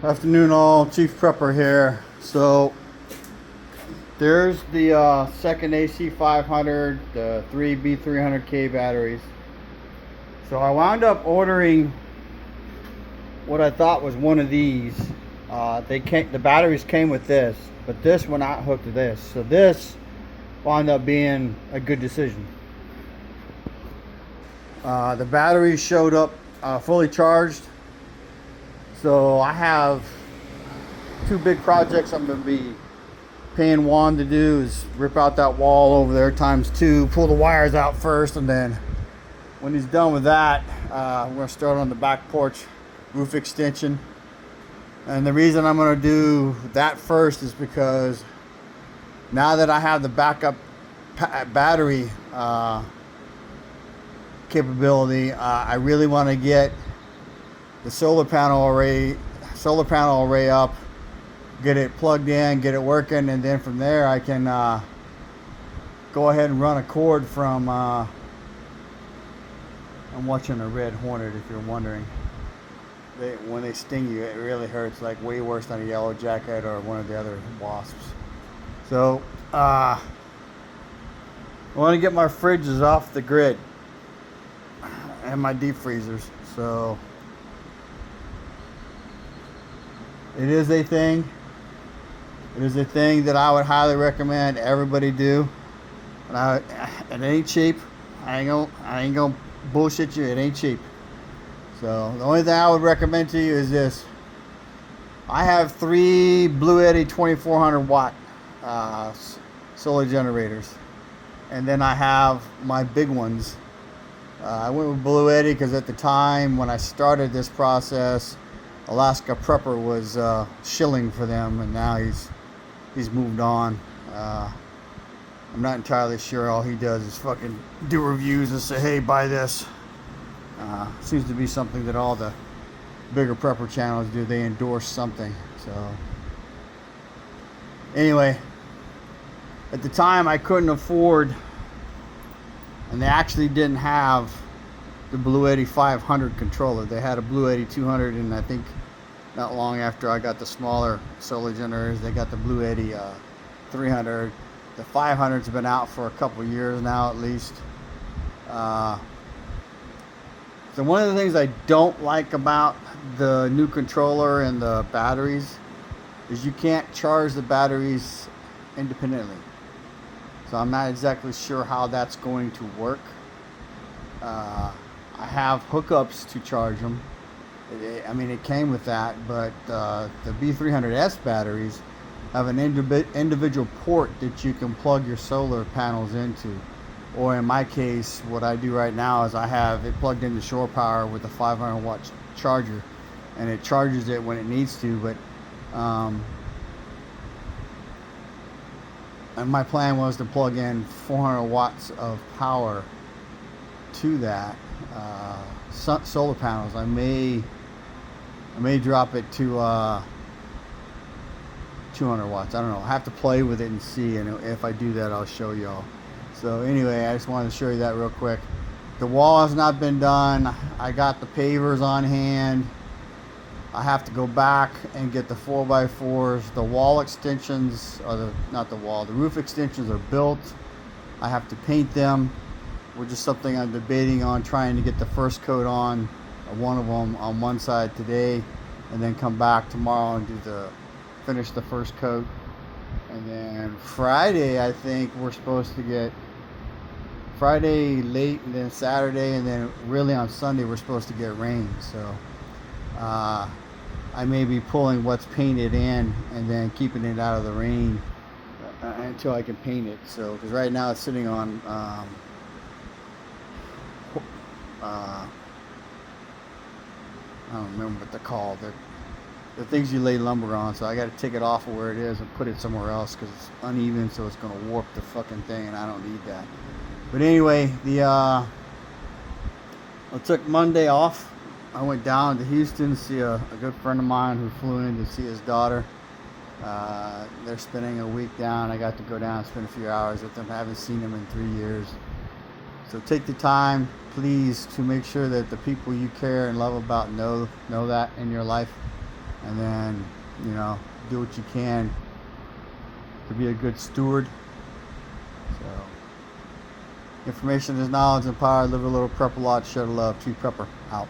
Afternoon all, Chief Prepper here. So there's the second AC 500, the three B300k batteries. So I wound up ordering what I thought was one of these. The batteries came with this, but this went not hooked to this. So this wound up being a good decision. The batteries showed up fully charged. So I have two big projects I'm going to be paying Juan to do is rip out that wall over there times two, pull the wires out first, and then when he's done with that, we're going to start on the back porch roof extension. And the reason I'm going to do that first is because now that I have the backup battery capability, I really want to get the solar panel array up, get it plugged in, get it working, and then from there I can go ahead and run a cord from I'm watching a red hornet, if you're wondering. When they sting you, it really hurts, like way worse than a yellow jacket or one of the other wasps. So I want to get my fridges off the grid and my deep freezers. So it is a thing that I would highly recommend everybody do. It ain't cheap. I ain't gonna bullshit you. It ain't cheap. So the only thing I would recommend to you is this. I have three bluehtti 2400 watt solar generators, and then I have my big ones. I went with bluehtti because at the time when I started this process, Alaska Prepper was shilling for them, and now he's moved on. I'm not entirely sure. All he does is fucking do reviews and say, hey, buy this. Seems to be something that all the bigger prepper channels do. They endorse something. So anyway, at the time I couldn't afford, and they actually didn't have the bluehtti 500 controller. They had a bluehtti 200, and I think not long after I got the smaller solar generators, they got the bluehtti 300. The 500's been out for a couple years now at least. So one of the things I don't like about the new controller and the batteries is you can't charge the batteries independently. So I'm not exactly sure how that's going to work. I have hookups to charge them. It came with that, but the B300S batteries have an individual port that you can plug your solar panels into. Or in my case, what I do right now is I have it plugged into shore power with a 500 watt charger, and it charges it when it needs to. But and my plan was to plug in 400 watts of power to that solar panels. I may drop it to 200 watts. I don't know. I have to play with it and see, and if I do that, I'll show y'all. So anyway, I just wanted to show you that real quick. The wall has not been done. I got the pavers on hand. I have to go back and get the 4x4s. The wall extensions, or the roof extensions are built. I have to paint them, which is something I'm debating on, trying to get the first coat on one of them on one side today, and then come back tomorrow and finish the first coat. And then Friday, I think we're supposed to get Friday late, and then Saturday, and then really on Sunday we're supposed to get rain. So I may be pulling what's painted in and then keeping it out of the rain until I can paint it. So because right now it's sitting on I don't remember what they're called. The things you lay lumber on. So I got to take it off of where it is and put it somewhere else because it's uneven, so it's going to warp the fucking thing, and I don't need that. But anyway, I took Monday off. I went down to Houston to see a good friend of mine who flew in to see his daughter. They're spending a week down. I got to go down and spend a few hours with them. I haven't seen them in 3 years. So take the time, please, to make sure that the people you care and love about know that in your life. and then, you know, do what you can to be a good steward. So, information is knowledge and power. Live a little, prep a lot, share the love. Tree Prepper out.